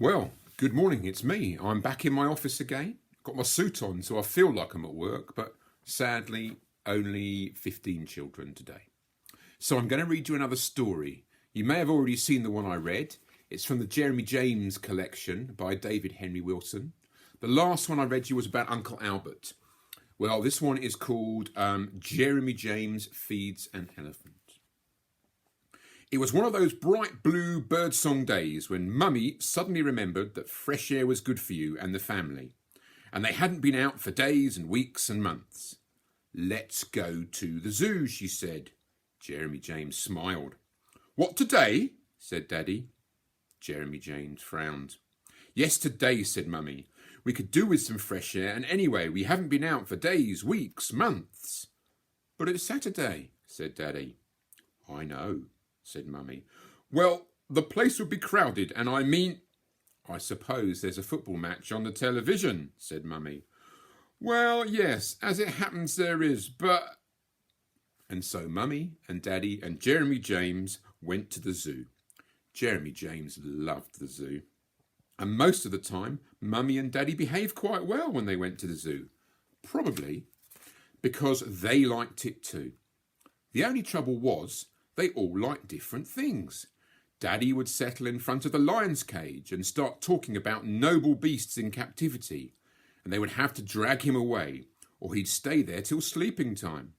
Well, good morning, it's me. I'm back in my office again. Got my suit on, so I feel like I'm at work, but sadly, only 15 children today. So I'm going to read you another story. You may have already seen the one I read. It's from the Jeremy James collection by David Henry Wilson. The last one I read you was about Uncle Albert. Well, this one is called Jeremy James Feeds an Elephant. It was one of those bright blue birdsong days when Mummy suddenly remembered that fresh air was good for you and the family, and they hadn't been out for days and weeks and months. "Let's go to the zoo," she said. Jeremy James smiled. "What, today?" said Daddy. Jeremy James frowned. "Yes, today," said Mummy. "We could do with some fresh air, and anyway, we haven't been out for days, weeks, months." "But it's Saturday," said Daddy. "I know," said Mummy. "Well, the place would be crowded, and I suppose there's a football match on the television," said Mummy. "Well, yes, as it happens there is, but..." And so Mummy and Daddy and Jeremy James went to the zoo. Jeremy James loved the zoo. And most of the time, Mummy and Daddy behaved quite well when they went to the zoo. Probably because they liked it too. The only trouble was, they all liked different things. Daddy would settle in front of the lion's cage and start talking about noble beasts in captivity, and they would have to drag him away, or he'd stay there till sleeping time.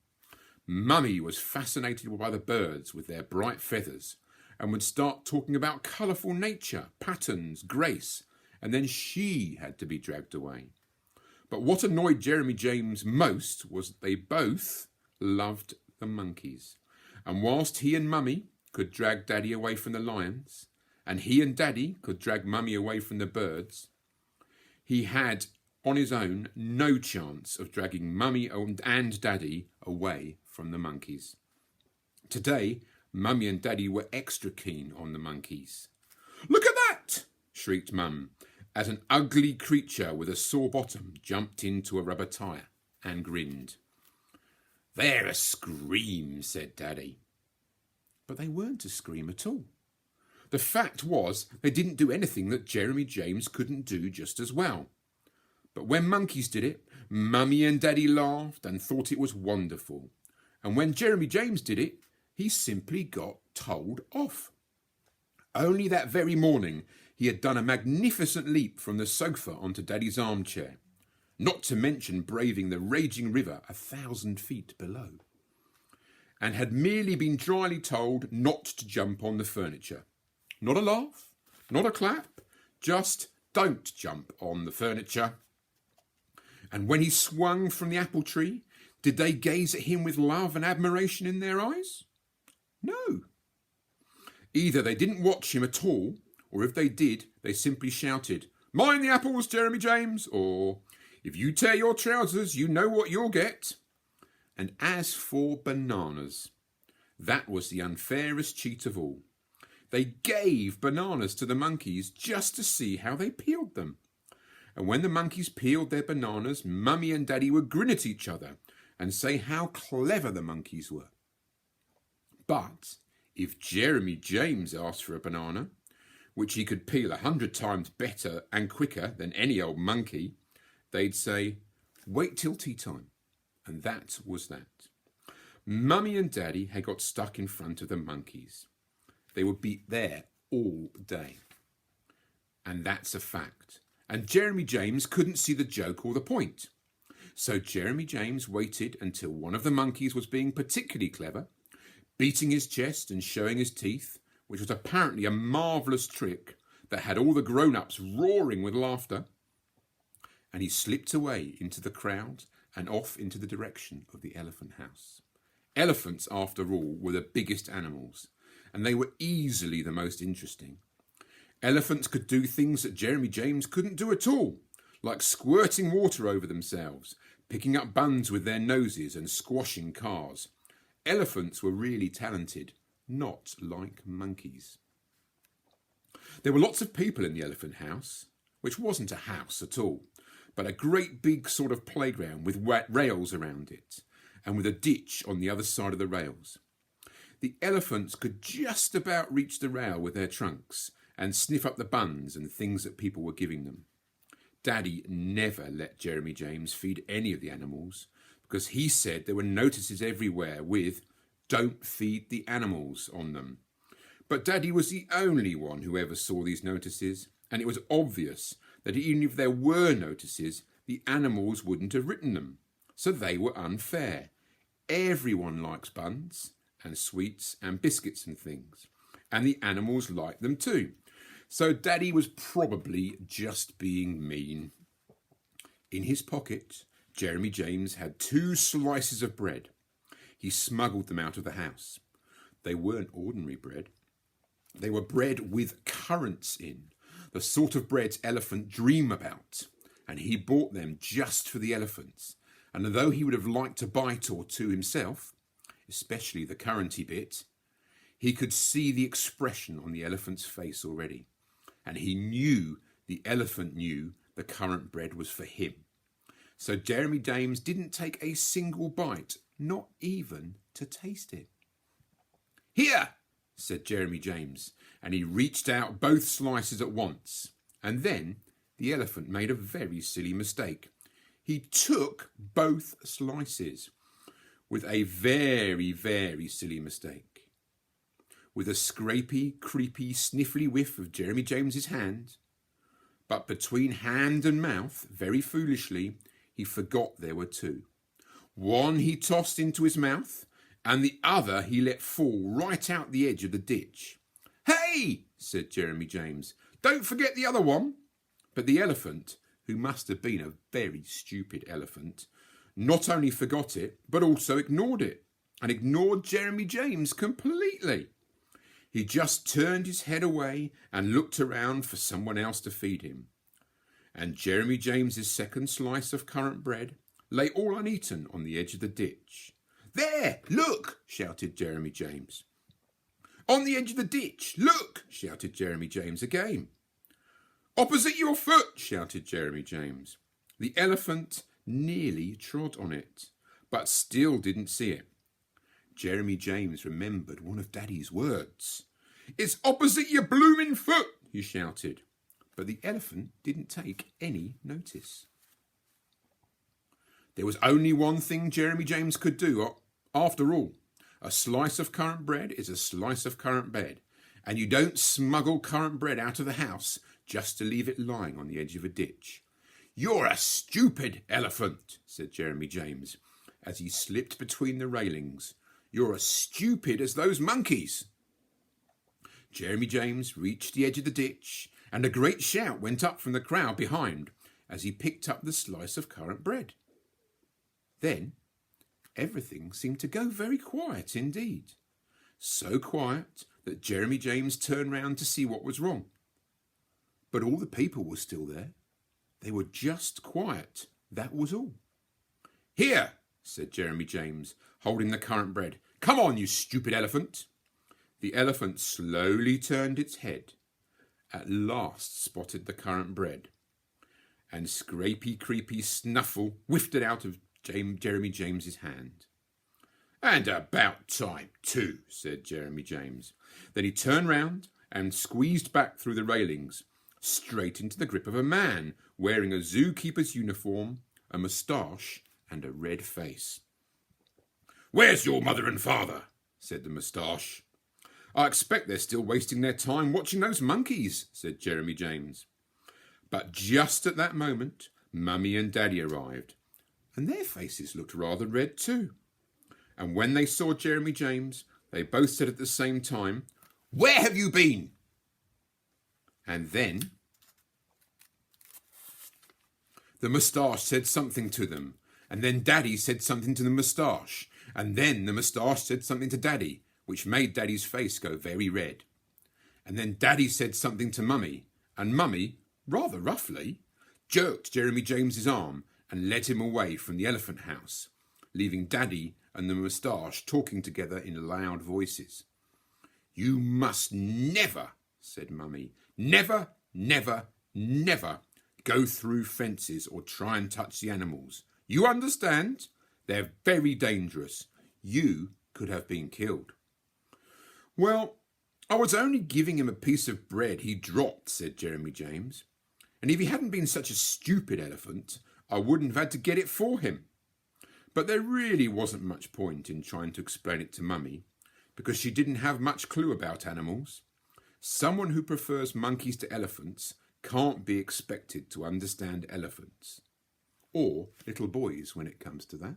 Mummy was fascinated by the birds with their bright feathers, and would start talking about colourful nature, patterns, grace, and then she had to be dragged away. But what annoyed Jeremy James most was that they both loved the monkeys. And whilst he and Mummy could drag Daddy away from the lions, and he and Daddy could drag Mummy away from the birds, he had, on his own, no chance of dragging Mummy and Daddy away from the monkeys. Today, Mummy and Daddy were extra keen on the monkeys. "Look at that!" shrieked Mum, as an ugly creature with a sore bottom jumped into a rubber tyre and grinned. "They're a scream," said Daddy. But they weren't a scream at all. The fact was, they didn't do anything that Jeremy James couldn't do just as well. But when monkeys did it, Mummy and Daddy laughed and thought it was wonderful. And when Jeremy James did it, he simply got told off. Only that very morning, he had done a magnificent leap from the sofa onto Daddy's armchair, not to mention braving the raging river 1,000 feet below, and had merely been dryly told not to jump on the furniture. Not a laugh, not a clap, just don't jump on the furniture. And when he swung from the apple tree, did they gaze at him with love and admiration in their eyes? No. Either they didn't watch him at all, or if they did, they simply shouted, "Mind the apples, Jeremy James," or "If you tear your trousers, you know what you'll get." And as for bananas, that was the unfairest cheat of all. They gave bananas to the monkeys just to see how they peeled them. And when the monkeys peeled their bananas, Mummy and Daddy would grin at each other and say how clever the monkeys were. But if Jeremy James asked for a banana, which he could peel 100 times better and quicker than any old monkey, they'd say, "Wait till tea time." And that was that. Mummy and Daddy had got stuck in front of the monkeys. They would be there all day. And that's a fact. And Jeremy James couldn't see the joke or the point. So Jeremy James waited until one of the monkeys was being particularly clever, beating his chest and showing his teeth, which was apparently a marvellous trick that had all the grown-ups roaring with laughter. And he slipped away into the crowd and off into the direction of the elephant house. Elephants, after all, were the biggest animals, and they were easily the most interesting. Elephants could do things that Jeremy James couldn't do at all, like squirting water over themselves, picking up buns with their noses and squashing cars. Elephants were really talented, not like monkeys. There were lots of people in the elephant house, which wasn't a house at all, but a great big sort of playground with rails around it, and with a ditch on the other side of the rails. The elephants could just about reach the rail with their trunks, and sniff up the buns and things that people were giving them. Daddy never let Jeremy James feed any of the animals because he said there were notices everywhere with "Don't feed the animals" on them. But Daddy was the only one who ever saw these notices, and it was obvious that even if there were notices, the animals wouldn't have written them. So they were unfair. Everyone likes buns and sweets and biscuits and things, and the animals like them too. So Daddy was probably just being mean. In his pocket, Jeremy James had 2 slices of bread. He smuggled them out of the house. They weren't ordinary bread. They were bread with currants in, the sort of breads elephants dream about, and he bought them just for the elephants. And although he would have liked a bite or two himself, especially the curranty bit, he could see the expression on the elephant's face already, and he knew the elephant knew the currant bread was for him. So Jeremy James didn't take a single bite, not even to taste it. "Here," said Jeremy James, and he reached out both slices at once. And then the elephant made a very silly mistake. He took both slices with a very, very silly mistake. With a scrapey, creepy, sniffly whiff of Jeremy James's hand, but between hand and mouth, very foolishly, he forgot there were 2. One he tossed into his mouth, and the other he let fall right out the edge of the ditch. "Hey!" said Jeremy James. "Don't forget the other one." But the elephant, who must have been a very stupid elephant, not only forgot it, but also ignored it, and ignored Jeremy James completely. He just turned his head away and looked around for someone else to feed him. And Jeremy James's second slice of currant bread lay all uneaten on the edge of the ditch. "There, look!" shouted Jeremy James. "On the edge of the ditch, look!" shouted Jeremy James again. "Opposite your foot!" shouted Jeremy James. The elephant nearly trod on it, but still didn't see it. Jeremy James remembered one of Daddy's words. "It's opposite your blooming foot!" he shouted. But the elephant didn't take any notice. There was only one thing Jeremy James could do. After all, a slice of currant bread is a slice of currant bread, and you don't smuggle currant bread out of the house just to leave it lying on the edge of a ditch. "You're a stupid elephant," said Jeremy James, as he slipped between the railings. "You're as stupid as those monkeys." Jeremy James reached the edge of the ditch, and a great shout went up from the crowd behind as he picked up the slice of currant bread. Then everything seemed to go very quiet indeed. So quiet that Jeremy James turned round to see what was wrong. But all the people were still there. They were just quiet, that was all. "Here," said Jeremy James, holding the currant bread. "Come on, you stupid elephant." The elephant slowly turned its head, at last spotted the currant bread, and scrapey, creepy snuffle whiffed it out of Jeremy James's hand. "And about time too," said Jeremy James. Then he turned round and squeezed back through the railings, straight into the grip of a man wearing a zookeeper's uniform, a moustache, and a red face. "Where's your mother and father?" said the moustache. "I expect they're still wasting their time watching those monkeys," said Jeremy James. But just at that moment, Mummy and Daddy arrived, and their faces looked rather red too. And when they saw Jeremy James, they both said at the same time, "Where have you been?" And then the moustache said something to them, and then Daddy said something to the moustache, and then the moustache said something to Daddy, which made Daddy's face go very red. And then Daddy said something to Mummy, and Mummy, rather roughly, jerked Jeremy James's arm and led him away from the elephant house, leaving Daddy and the moustache talking together in loud voices. "You must never," said Mummy, "never, never, never go through fences or try and touch the animals. You understand? They're very dangerous. You could have been killed." Well, I was only giving him a piece of bread he dropped, said Jeremy James. And if he hadn't been such a stupid elephant, I wouldn't have had to get it for him. But there really wasn't much point in trying to explain it to Mummy, because she didn't have much clue about animals. Someone who prefers monkeys to elephants can't be expected to understand elephants. Or little boys when it comes to that.